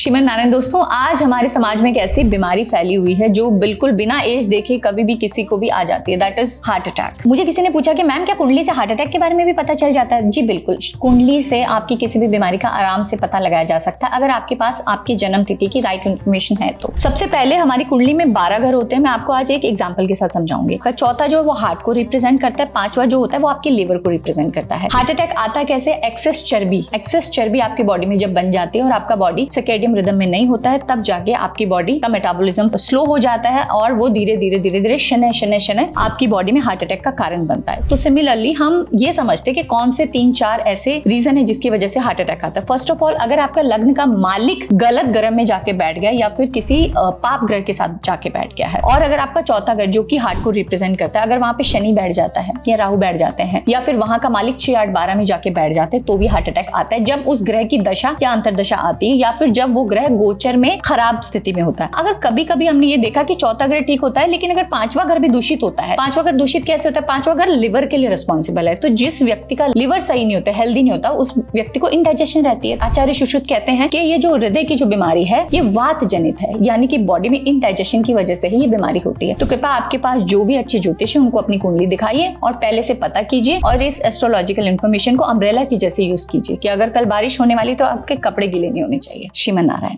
श्रीमन नारायण दोस्तों, आज हमारे समाज में एक ऐसी बीमारी फैली हुई है जो बिल्कुल बिना एज देखे कभी भी किसी को भी आ जाती है, दैट इज हार्ट अटैक। मुझे किसी ने पूछा कि मैम क्या कुंडली से हार्ट अटैक के बारे में भी पता चल जाता है? जी बिल्कुल, कुंडली से आपकी किसी भी बीमारी का आराम से पता लगाया जा सकता है अगर आपके पास आपकी जन्म तिथि की राइट इन्फॉर्मेशन है तो। सबसे पहले हमारी कुंडली में 12 घर होते हैं। मैं आपको आज एक एग्जाम्पल के साथ समझाऊंगी। चौथा जो है वो हार्ट को रिप्रेजेंट करता है, पांचवा जो होता है वो आपके लिवर को रिप्रेजेंट करता है। हार्ट अटैक आता कैसे? एक्सेस चर्बी आपकी बॉडी में जब बन जाती है और आपका बॉडी सर्केडियन रिदम में नहीं होता है, तब जाके आपकी बॉडी का मेटाबॉलिज्म स्लो हो जाता है और वो धीरे धीरे शनय आपकी बॉडी में हार्ट अटैक का कारण बनता है। तो सिमिलरली हम ये समझते हैं कि कौन से 3-4 ऐसे रीजन है जिसकी वजह से हार्ट अटैक आता है। फर्स्ट ऑफ ऑल, अगर आपका लग्न का मालिक गलत ग्रह में जाके बैठ गया या फिर किसी पाप ग्रह के साथ जाके बैठ गया है, और अगर आपका चौथा घर जो कि हार्ट को रिप्रेजेंट करता है, अगर वहां पे शनि बैठ जाता है या राहु बैठ जाते हैं या फिर वहां का मालिक 6, 8, 12 में जाके बैठ जाते हैं, तो भी हार्ट अटैक आता है जब उस ग्रह की दशा या अंतरदशा आती है या फिर जब वो ग्रह गोचर में खराब स्थिति में होता है। अगर कभी कभी हमने ये देखा कि चौथा घर ठीक होता है लेकिन अगर पांचवा घर भी दूषित होता है। पांचवा घर दूषित कैसे होता है? पांचवा घर लिवर के लिए रिस्पॉन्सिबल है। तो जिस व्यक्ति का लिवर सही नहीं होता, हेल्दी नहीं होता, उस व्यक्ति को इंडाइजेशन रहती है। आचार्य सुश्रुत कहते हैं कि ये जो हृदय की जो बीमारी है ये वात जनित है, यानी कि बॉडी में इंडाइजेशन की वजह से ही ये बीमारी होती है। तो कृपया आपके पास जो भी अच्छे ज्योतिष है उनको अपनी कुंडली दिखाइए और पहले से पता कीजिए और इस एस्ट्रोलॉजिकल इन्फॉर्मेशन को अम्ब्रेला की जैसे यूज कीजिए कि अगर कल बारिश होने वाली तो आपके कपड़े गीले नहीं होने चाहिए। श्रीमन नारायण।